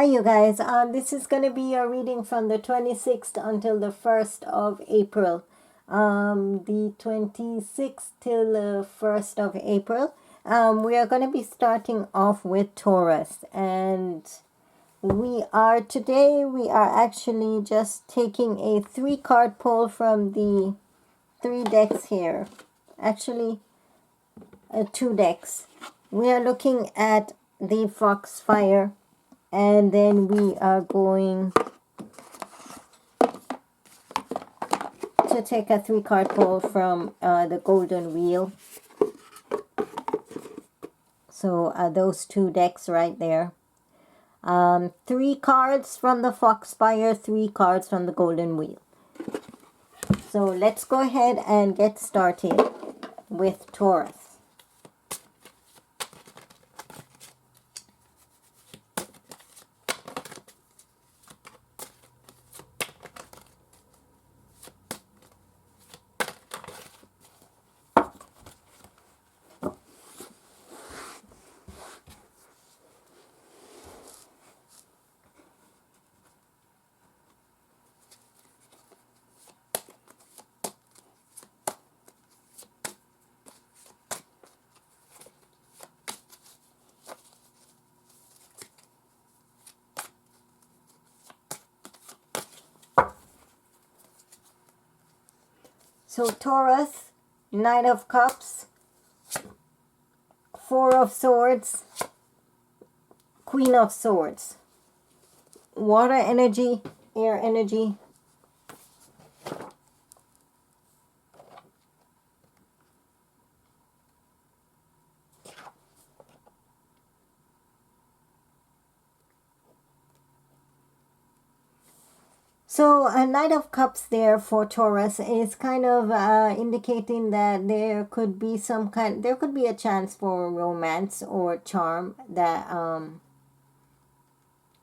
Hi you guys, this is going to be a reading from the 26th until the 1st of April. The 26th till the 1st of April. We are going to be starting off with Taurus, and we are actually just taking a 3-card pull from the 3 decks here. Actually, 2 decks. We are looking at the Foxfire, and then we are going to take a 3-card pull from the Golden Wheel. So those 2 decks right there. 3 cards from the Foxfire, 3 cards from the Golden Wheel. So let's go ahead and get started with Taurus. So Taurus, Knight of Cups, 4 of Swords, Queen of Swords, water energy, air energy, so a Knight of Cups there for Taurus is kind of indicating that there could be a chance for romance or charm that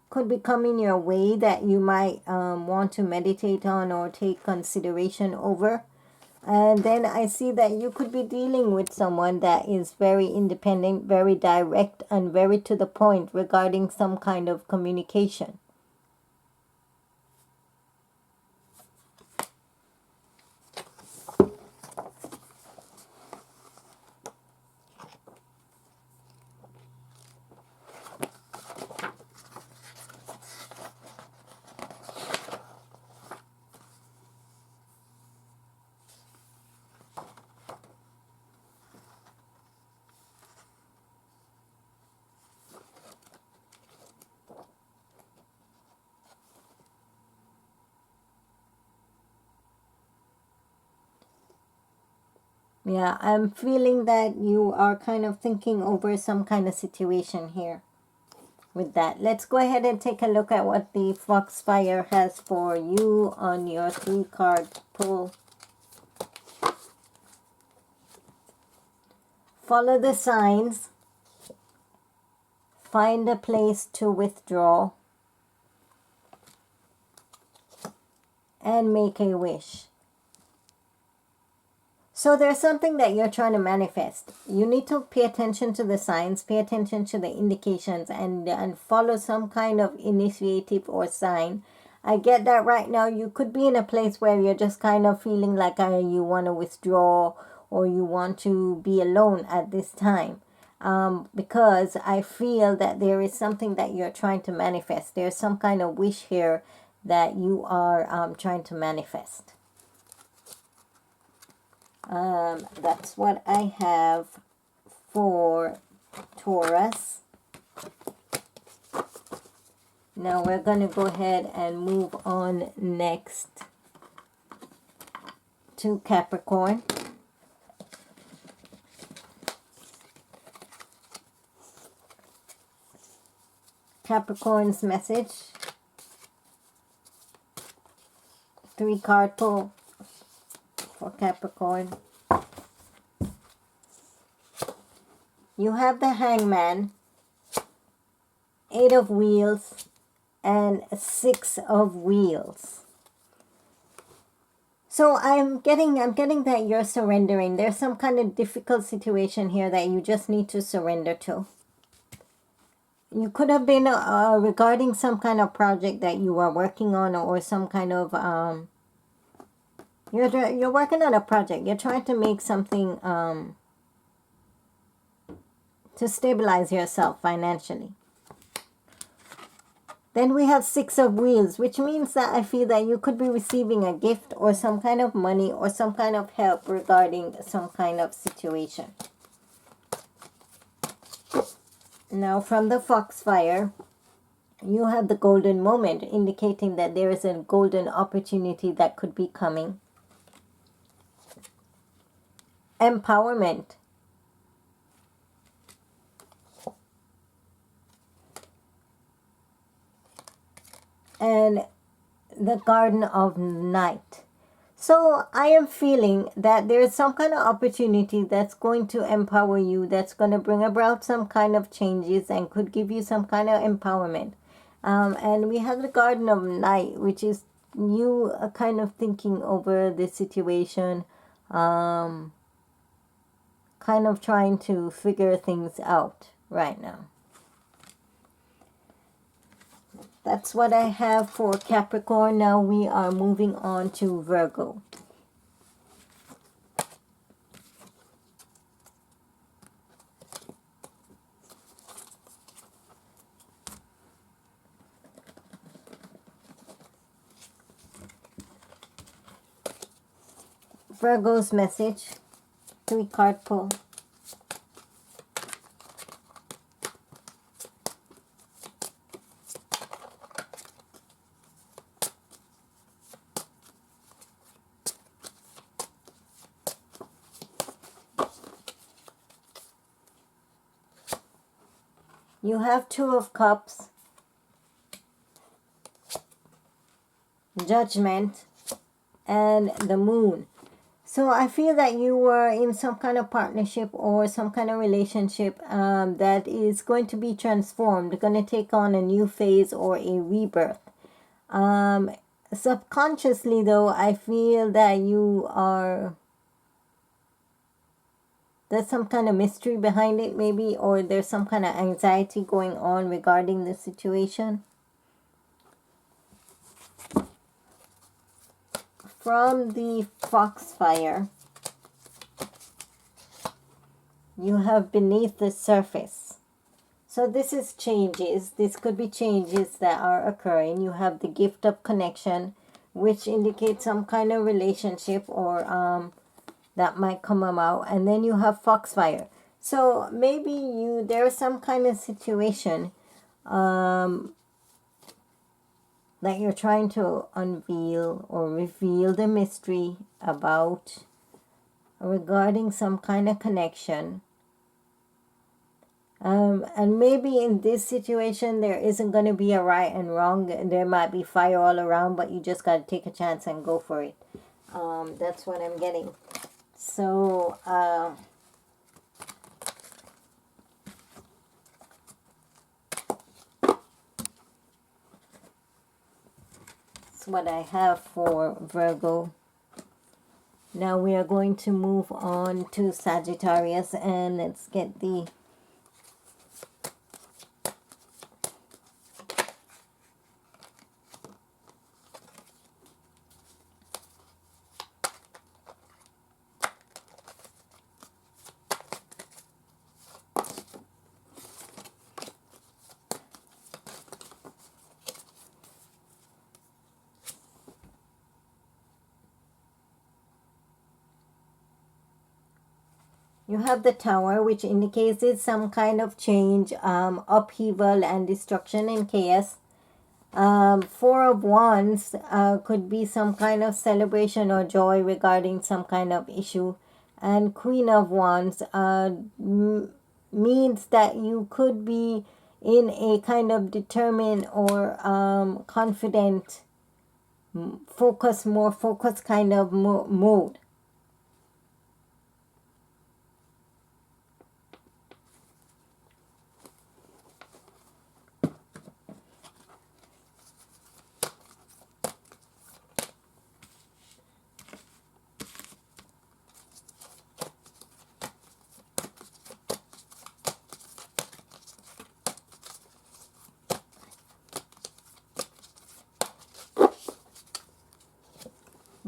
could be coming your way that you might want to meditate on or take consideration over. And then I see that you could be dealing with someone that is very independent, very direct, and very to the point regarding some kind of communication. Yeah, I'm feeling that you are kind of thinking over some kind of situation here with that. Let's go ahead and take a look at what the Foxfire has for you on your 3-card pull. Follow the signs. Find a place to withdraw. And make a wish. So there's something that you're trying to manifest. You need to pay attention to the signs, pay attention to the indications, and follow some kind of initiative or sign. I get that right now you could be in a place where you're just kind of feeling like you want to withdraw or you want to be alone at this time. Because I feel that there is something that you're trying to manifest. There's some kind of wish here that you are trying to manifest. That's what I have for Taurus. Now we're going to go ahead and move on next to Capricorn. Capricorn's message. 3-card pull for Capricorn. You have the Hangman, 8 of Wheels, and 6 of Wheels. So I'm getting that you're surrendering. There's some kind of difficult situation here that you just need to surrender to. you could have been regarding some kind of project that you are working on, or some kind of you're working on a project. You're trying to make something to stabilize yourself financially. Then we have Six of Wheels, which means that I feel that you could be receiving a gift or some kind of money or some kind of help regarding some kind of situation. Now from the Foxfire, you have the Golden Moment, indicating that there is a golden opportunity that could be coming. Empowerment. And the Garden of Night. So I am feeling that there is some kind of opportunity that's going to empower you, that's going to bring about some kind of changes and could give you some kind of empowerment. And we have the Garden of Night, which is you kind of thinking over the situation, kind of trying to figure things out right now. That's what I have for Capricorn. Now we are moving on to Virgo. Virgo's message. 3-card pull. You have 2 of Cups, Judgment, and the Moon. So I feel that you were in some kind of partnership or some kind of relationship that is going to be transformed, going to take on a new phase or a rebirth. Subconsciously though, I feel that you are... there's some kind of mystery behind it maybe, or there's some kind of anxiety going on regarding the situation. From the Foxfire, you have Beneath the Surface. So this is changes. This could be changes that are occurring. You have the Gift of Connection, which indicates some kind of relationship or that might come about. And then you have Foxfire. So maybe there's some kind of situation that you're trying to unveil or reveal the mystery about regarding some kind of connection. And maybe in this situation there isn't going to be a right and wrong. There might be fire all around, but you just got to take a chance and go for it. That's what I'm getting. So that's what I have for Virgo. Now we are going to move on to Sagittarius, and let's get the you have the Tower, which indicates it's some kind of change, upheaval and destruction and chaos. 4 of Wands could be some kind of celebration or joy regarding some kind of issue. And Queen of Wands means that you could be in a kind of determined or confident, more focused kind of mood.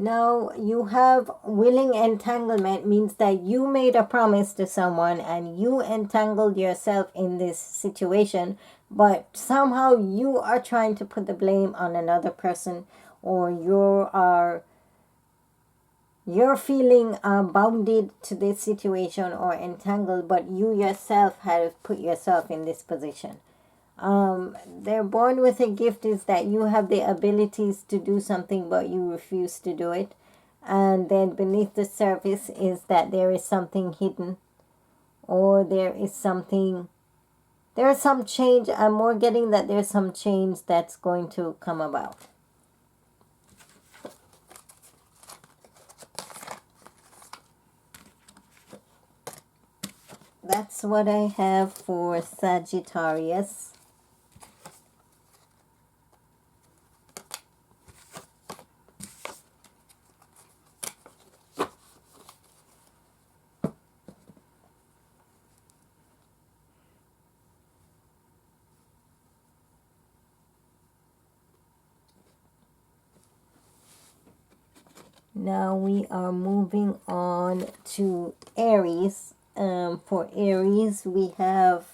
Now you have willing entanglement, means that you made a promise to someone and you entangled yourself in this situation, but somehow you are trying to put the blame on another person, or you're feeling bounded to this situation or entangled, but you yourself have put yourself in this position. They're born with a gift is that you have the abilities to do something, but you refuse to do it. And then beneath the surface is that there is something hidden, or there's some change. I'm more getting that there's some change that's going to come about. That's what I have for Sagittarius. Now we are moving on to Aries. For Aries, we have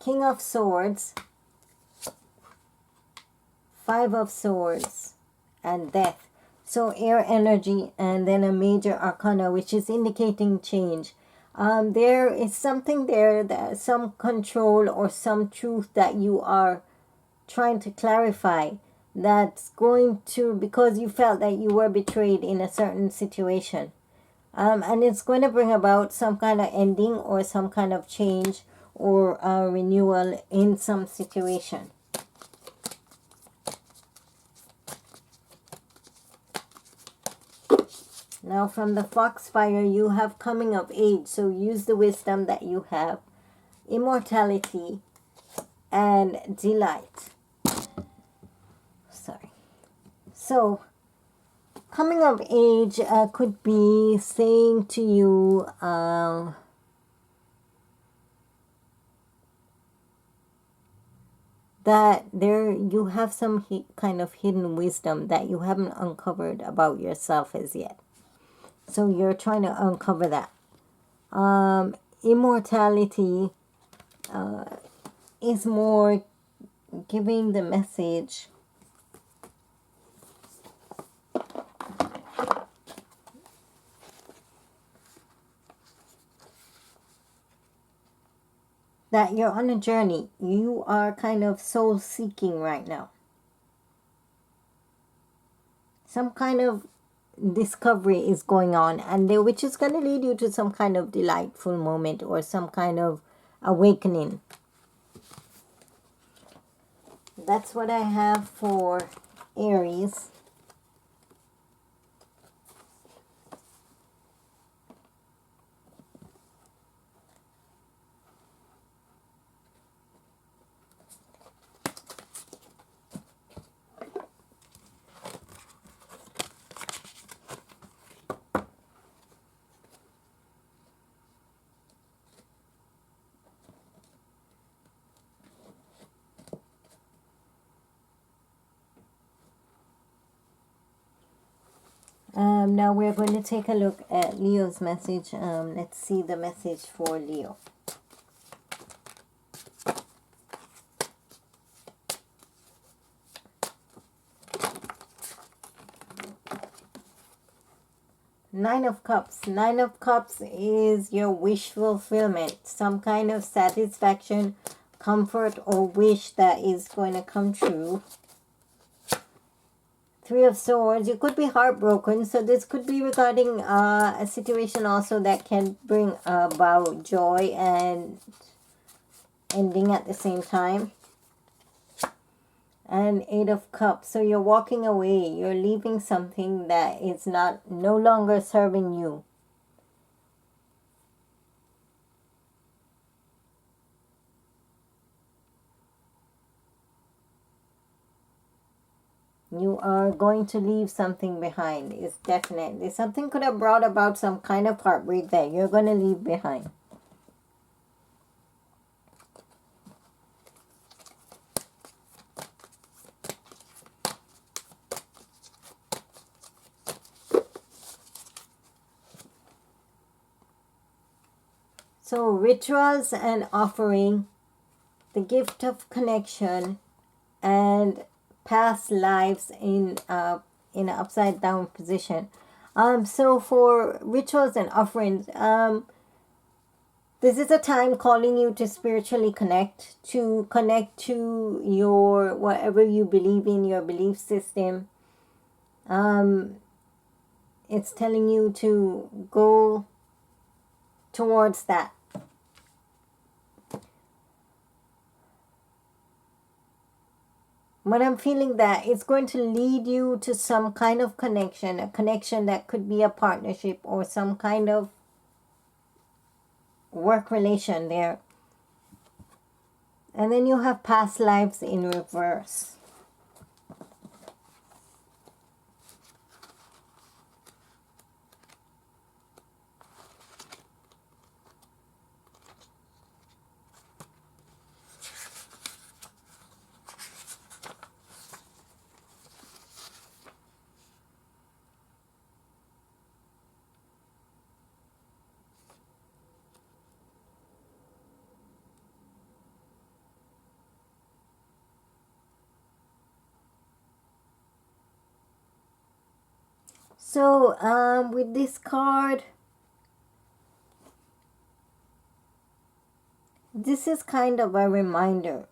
King of Swords, Five of Swords, and Death. So air energy, and then a major arcana, which is indicating change. There is something there, that some control or some truth that you are trying to clarify, that's going to, because you felt that you were betrayed in a certain situation. And it's going to bring about some kind of ending or some kind of change or renewal in some situation. Now from the Foxfire, you have coming of age. So use the wisdom that you have, immortality, and delight. Sorry. So coming of age could be saying to you, that there you have some kind of hidden wisdom that you haven't uncovered about yourself as yet. So you're trying to uncover that. Immortality is more giving the message that you're on a journey. You are kind of soul seeking right now. Some kind of discovery is going on, and which is going to lead you to some kind of delightful moment or some kind of awakening. That's what I have for Aries. Now we're going to take a look at Leo's message. Let's see the message for Leo. Nine of Cups. Nine of Cups is your wish fulfillment. Some kind of satisfaction, comfort, or wish that is going to come true. Three of Swords. You could be heartbroken. So this could be regarding a situation also that can bring about joy and ending at the same time. And Eight of Cups. So you're walking away. You're leaving something that is no longer serving you. You are going to leave something behind. It's definitely something could have brought about some kind of heartbreak that you're going to leave behind. So rituals and offering, the gift of connection, and past lives in an upside down position. So for rituals and offerings, this is a time calling you to spiritually connect to your whatever you believe in, your belief system. It's telling you to go towards that. But I'm feeling that it's going to lead you to some kind of connection, a connection that could be a partnership or some kind of work relation there. And then you have past lives in reverse. So with this card, this is kind of a reminder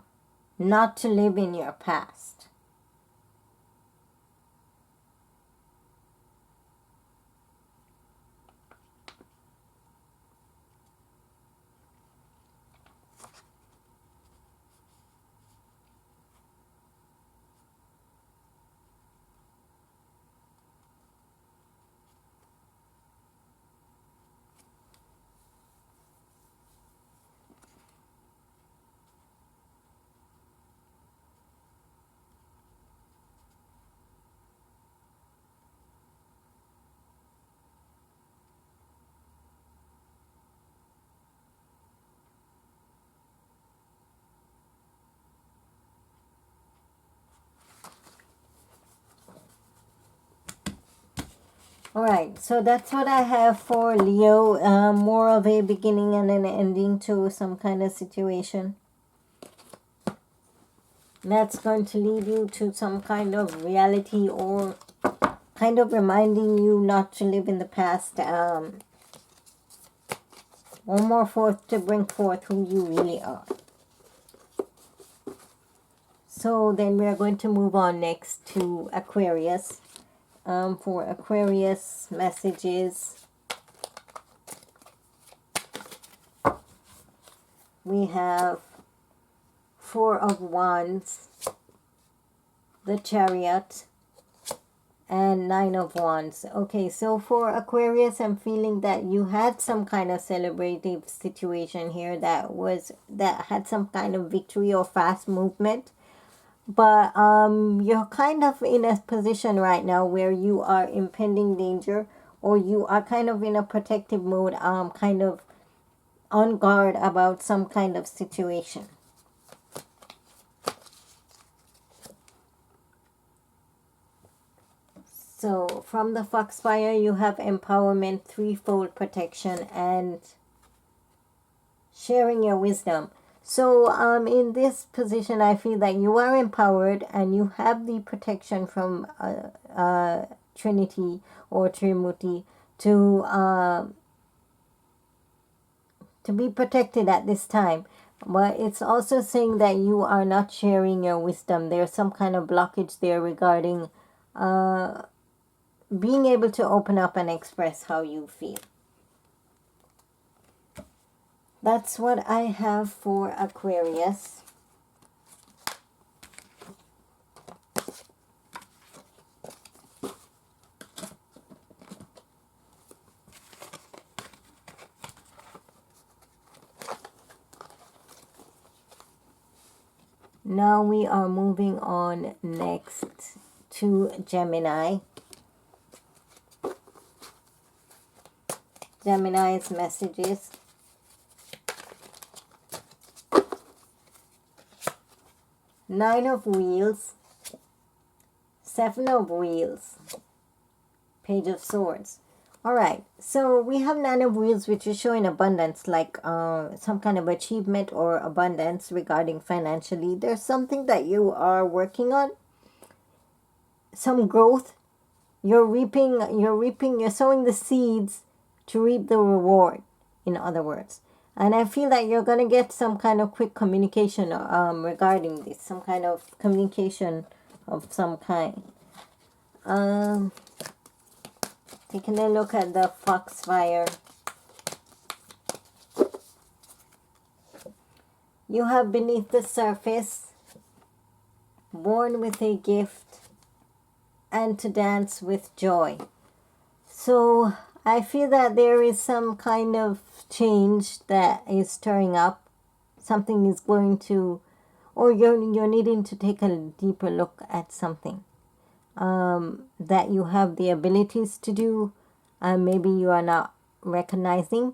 not to live in your past. Alright, so that's what I have for Leo. More of a beginning and an ending to some kind of situation. That's going to lead you to some kind of reality or kind of reminding you not to live in the past. One more forth to bring forth who you really are. So then we are going to move on next to Aquarius. For Aquarius messages, we have Four of Wands, the Chariot, and Nine of Wands. Okay, so for Aquarius, I'm feeling that you had some kind of celebrative situation here that had some kind of victory or fast movement. But you're kind of in a position right now where you are impending danger, or you are kind of in a protective mode, kind of on guard about some kind of situation. So from the Foxfire, you have empowerment, threefold protection, and sharing your wisdom. So in this position, I feel that you are empowered and you have the protection from Trinity or Trimurti to be protected at this time. But it's also saying that you are not sharing your wisdom. There's some kind of blockage there regarding being able to open up and express how you feel. That's what I have for Aquarius. Now we are moving on next to Gemini. Gemini's messages. Nine of Wheels, Seven of Wheels, Page of Swords. All right, so we have Nine of Wheels, which is showing abundance, like some kind of achievement or abundance regarding financially. There's something that you are working on, some growth. You're sowing the seeds to reap the reward, in other words. And I feel that you're going to get some kind of quick communication regarding this, some kind of communication of some kind. Taking a look at the Foxfire. You have beneath the surface, born with a gift, and to dance with joy. So I feel that there is some kind of change that is stirring up. Something is going to, or you're needing to take a deeper look at something that you have the abilities to do. Maybe you are not recognizing,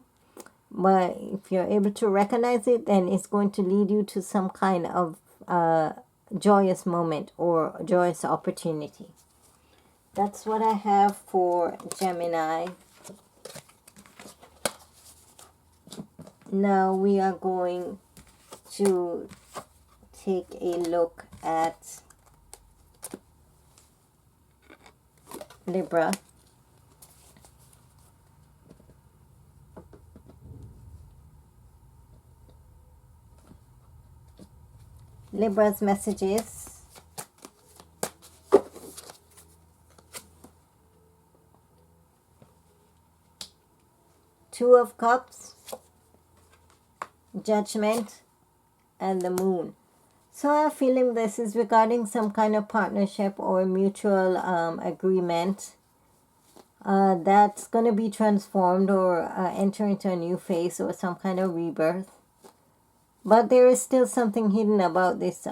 but if you're able to recognize it, then it's going to lead you to some kind of joyous moment or joyous opportunity. That's what I have for Gemini. Now we are going to take a look at Libra. Libra's messages. Two of Cups, Judgment, and the Moon. So I have a feeling this is regarding some kind of partnership or mutual agreement that's going to be transformed or enter into a new phase or some kind of rebirth. But there is still something hidden about this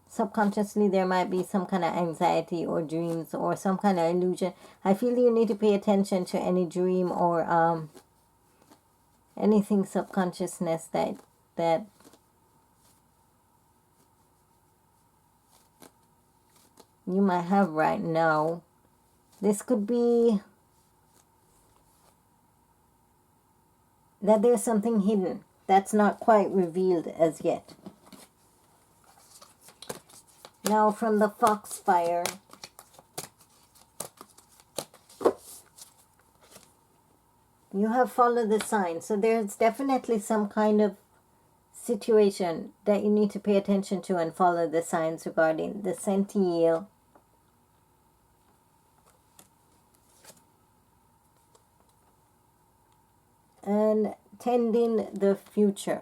subconsciously there might be some kind of anxiety or dreams or some kind of illusion. I feel you need to pay attention to any dream or anything subconsciousness that you might have right now. This could be that there's something hidden that's not quite revealed as yet. Now from the Foxfire, you have followed the sign. So there's definitely some kind of situation that you need to pay attention to and follow the signs regarding the Centennial. And tending the future.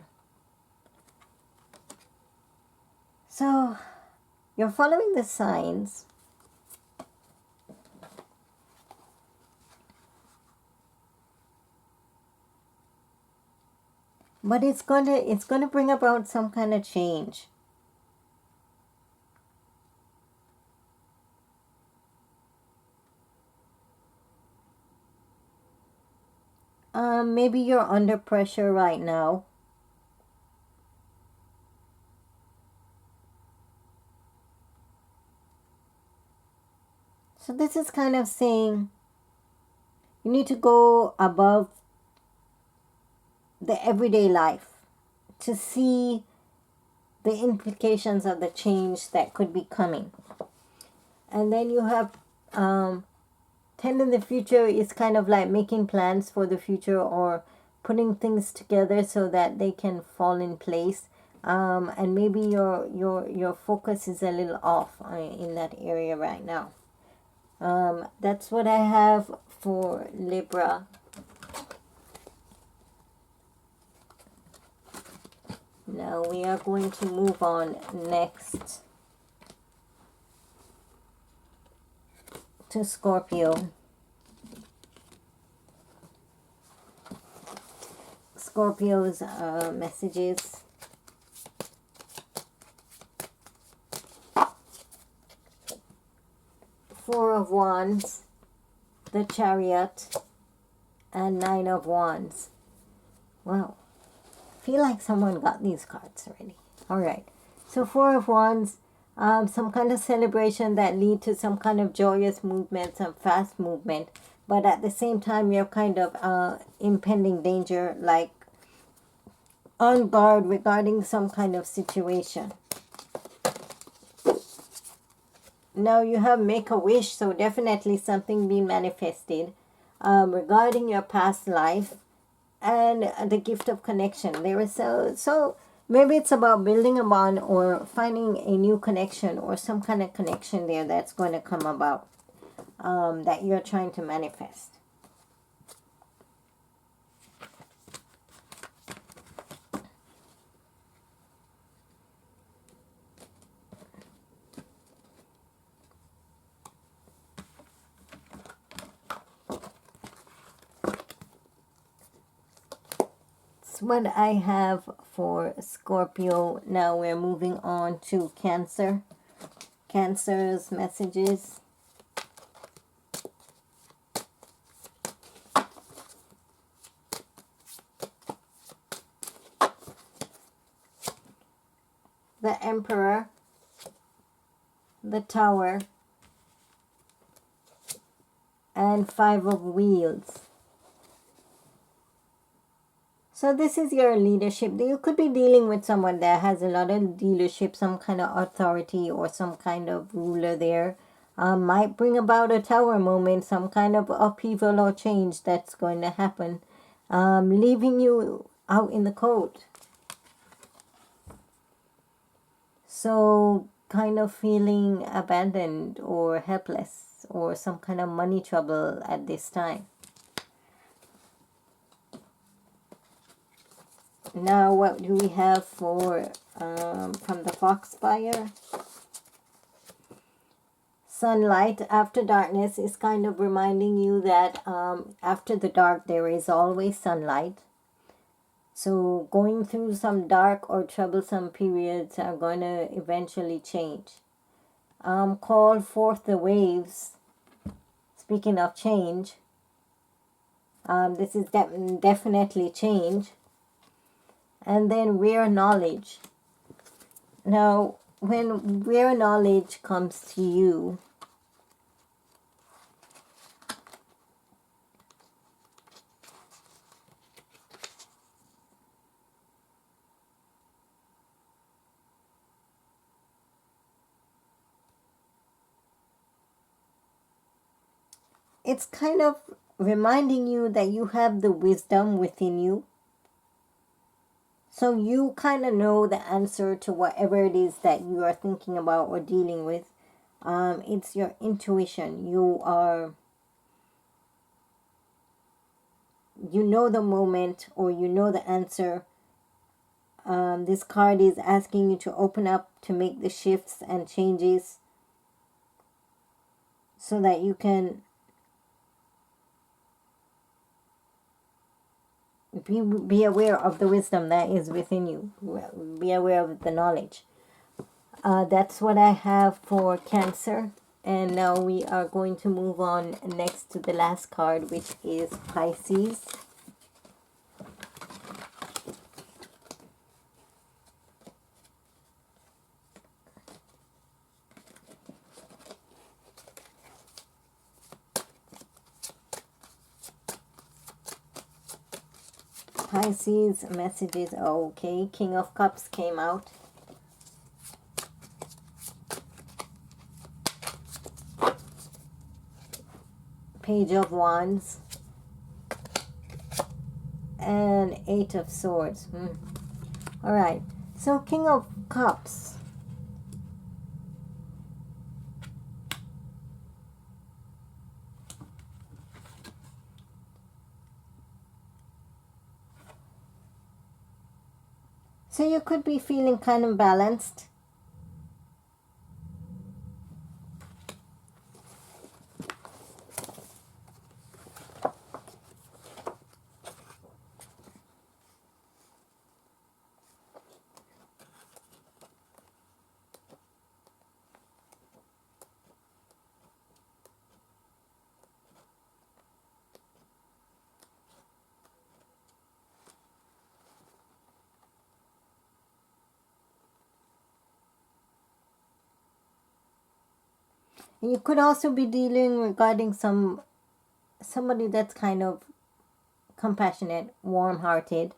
So you're following the signs. But it's going to bring about some kind of change. Maybe you're under pressure right now. So this is kind of saying you need to go above the everyday life to see the implications of the change that could be coming. And then you have tending the future is kind of like making plans for the future or putting things together so that they can fall in place. And maybe your focus is a little off in that area right now. That's what I have for Libra. Now we are going to move on next to Scorpio. Scorpio's messages. Four of Wands, the Chariot, and Nine of Wands. Wow. I feel like someone got these cards already. All right. So Four of Wands, some kind of celebration that lead to some kind of joyous movement, some fast movement. But at the same time, you're kind of impending danger, like on guard regarding some kind of situation. Now you have make a wish, so definitely something being manifested regarding your past life and the gift of connection. There is so maybe it's about building a bond or finding a new connection or some kind of connection there that's going to come about that you're trying to manifest. What I have for Scorpio. Now we're moving on to Cancer. Cancer's messages. The Emperor, the Tower, and Five of Wheels. So this is your leadership. You could be dealing with someone that has a lot of leadership, some kind of authority or some kind of ruler there. Might bring about a tower moment, some kind of upheaval or change that's going to happen. Leaving you out in the cold. So kind of feeling abandoned or helpless or some kind of money trouble at this time. Now what do we have for from the Foxfire? Sunlight after darkness is kind of reminding you that after the dark there is always sunlight. So going through some dark or troublesome periods are going to eventually change. Call forth the waves. Speaking of change, this is definitely change. And then rare knowledge. Now, when rare knowledge comes to you, it's kind of reminding you that you have the wisdom within you. So you kind of know the answer to whatever it is that you are thinking about or dealing with. It's your intuition. You know the moment or you know the answer. This card is asking you to open up to make the shifts and changes so that you can be aware of the wisdom that is within you. Be aware of the knowledge. That's what I have for Cancer. And now we are going to move on next to the last card, which is Pisces. Pisces messages. Okay, King of Cups came out. Page of Wands. And Eight of Swords. Alright, so King of Cups. So you could be feeling kind of balanced. And you could also be dealing regarding somebody that's kind of compassionate, warm-hearted.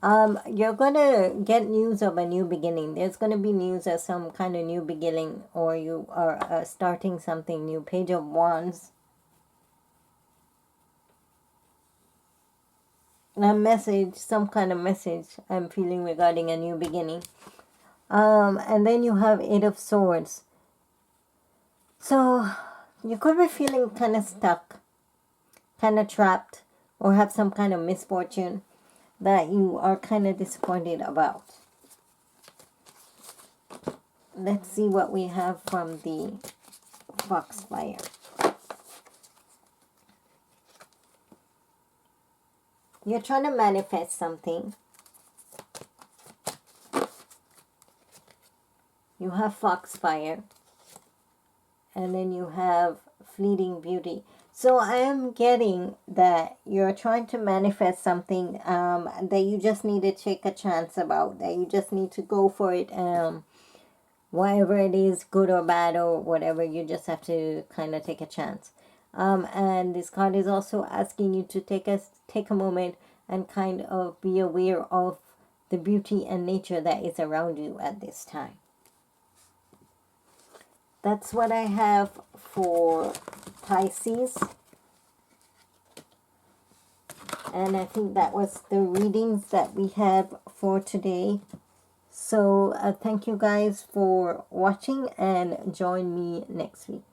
You're gonna get news of a new beginning. There's gonna be news of some kind of new beginning, or you are starting something new. Page of Wands. A message, some kind of message I'm feeling regarding a new beginning. And then you have Eight of Swords. So you could be feeling kind of stuck, kind of trapped, or have some kind of misfortune that you are kind of disappointed about. Let's see what we have from the Foxfire. You're trying to manifest something. You have Foxfire. And then you have Fleeting Beauty. So I am getting that you're trying to manifest something that you just need to take a chance about. That you just need to go for it. Whatever it is, good or bad or whatever, you just have to kind of take a chance. And this card is also asking you to take a moment and kind of be aware of the beauty and nature that is around you at this time. That's what I have for Pisces. And I think that was the readings that we have for today. So thank you guys for watching, and join me next week.